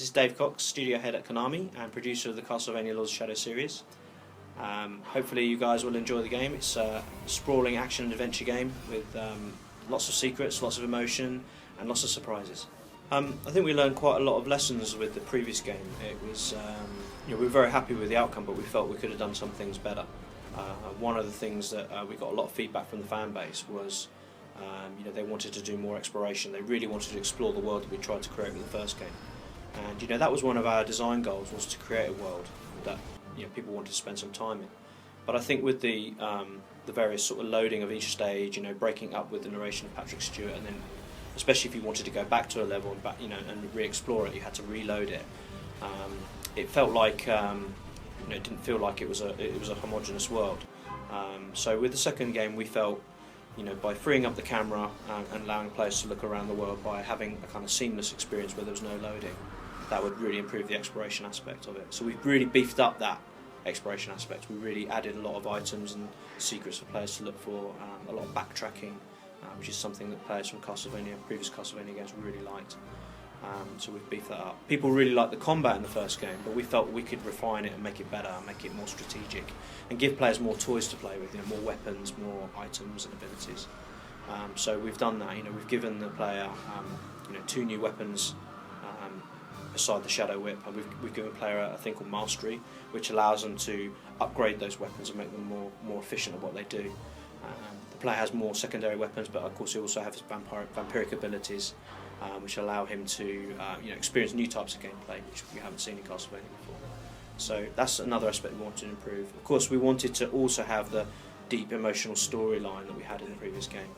This is Dave Cox, studio head at Konami and producer of the Castlevania Lords of Shadow series. Hopefully you guys will enjoy the game. It's a sprawling action and adventure game with lots of secrets, lots of emotion and lots of surprises. I think we learned quite a lot of lessons with the previous game. It was, we were very happy with the outcome, but we felt we could have done some things better. One of the things that we got a lot of feedback from the fan base was they wanted to do more exploration. They really wanted to explore the world that we tried to create with the first game. And that was one of our design goals, was to create a world that people wanted to spend some time in. But I think with the various sort of loading of each stage, breaking up with the narration of Patrick Stewart, and then especially if you wanted to go back to a level and back, and re-explore it, you had to reload it. It felt like it didn't feel like it was a homogeneous world. So with the second game, we felt by freeing up the camera and allowing players to look around the world by having a kind of seamless experience where there was no loading, that would really improve the exploration aspect of it. So we've really beefed up that exploration aspect. We really added a lot of items and secrets for players to look for, a lot of backtracking, which is something that players from previous Castlevania games really liked. So we've beefed that up. People really liked the combat in the first game, but we felt we could refine it and make it better, make it more strategic, and give players more toys to play with, more weapons, more items and abilities. So we've done that. We've given the player 2 new weapons beside the Shadow Whip, and we've given the player a thing called Mastery, which allows them to upgrade those weapons and make them more efficient at what they do. The player has more secondary weapons, but of course he also has vampiric abilities, which allow him to experience new types of gameplay which we haven't seen in Castlevania before. So that's another aspect we wanted to improve. Of course, we wanted to also have the deep emotional storyline that we had in the previous game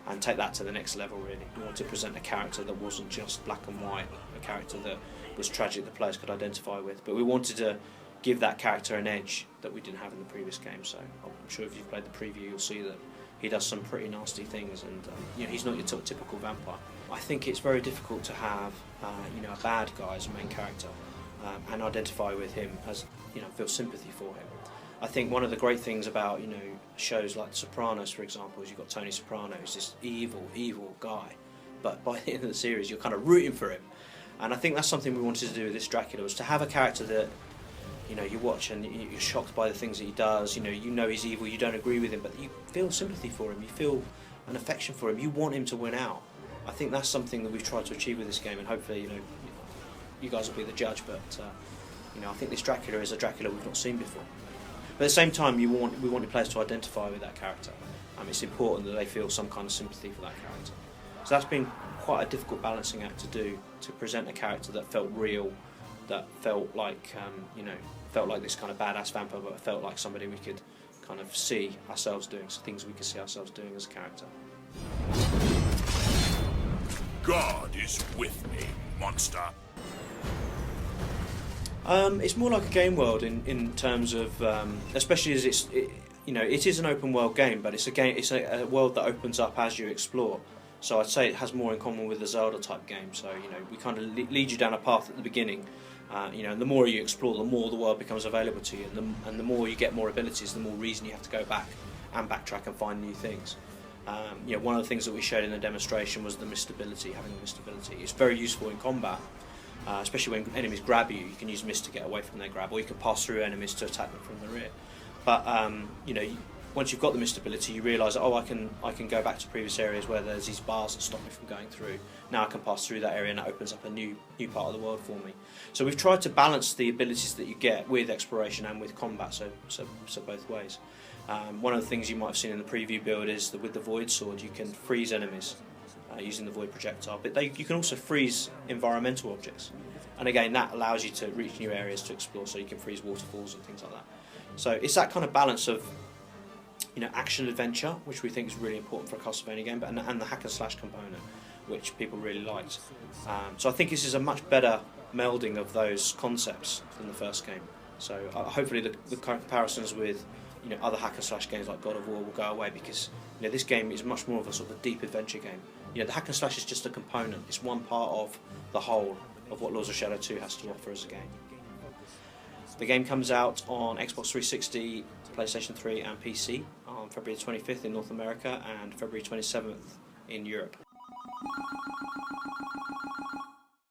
and take that to the next level, really. We wanted to present a character that wasn't just black and white, a character that was tragic that players could identify with, but we wanted to give that character an edge that we didn't have in the previous game. So I'm sure if you've played the preview, you'll see that he does some pretty nasty things, and he's not your typical vampire. I think it's very difficult to have a bad guy as a main character and identify with him, as feel sympathy for him. I think one of the great things about shows like The Sopranos, for example, is you've got Tony Soprano, who's this evil guy, but by the end of the series you're kind of rooting for him. And I think that's something we wanted to do with this Dracula, was to have a character that you watch and you're shocked by the things that he does. You know he's evil, you don't agree with him, but you feel sympathy for him, you feel an affection for him, you want him to win out. I think that's something that we've tried to achieve with this game, and hopefully you guys will be the judge, but I think this Dracula is a Dracula we've not seen before. But at the same time, we want the players to identify with that character. It's important that they feel some kind of sympathy for that character. So that's been quite a difficult balancing act to do, to present a character that felt real, that felt like this kind of badass vampire, but felt like somebody we could kind of see ourselves doing, so things we could see ourselves doing as a character. God is with me, monster. It's more like a game world in terms of, especially as it is an open world game, but it's a world that opens up as you explore. So I'd say it has more in common with the Zelda type game. So we kind of lead you down a path at the beginning, and the more you explore, the more the world becomes available to you, and the more you get more abilities, the more reason you have to go back and backtrack and find new things. One of the things that we showed in the demonstration was the mist ability, having the mist ability. It's very useful in combat, especially when enemies grab you. You can use mist to get away from their grab, or you can pass through enemies to attack them from the rear. But once you've got the mist ability, you realise that I can go back to previous areas where there's these bars that stop me from going through. Now I can pass through that area, and that opens up a new part of the world for me. So we've tried to balance the abilities that you get with exploration and with combat, so both ways. One of the things you might have seen in the preview build is that with the Void Sword you can freeze enemies using the Void Projectile, but you can also freeze environmental objects, and again that allows you to reach new areas to explore, so you can freeze waterfalls and things like that. So it's that kind of balance of action adventure, which we think is really important for a Castlevania game, and the hack and slash component, which people really liked. So I think this is a much better melding of those concepts than the first game. So hopefully the comparisons with other hack and slash games like God of War will go away, because this game is much more of a sort of a deep adventure game. The hack and slash is just a component. It's one part of the whole of what Lords of Shadow 2 has to offer as a game. The game comes out on Xbox 360, PlayStation 3 and PC on February 25th in North America and February 27th in Europe.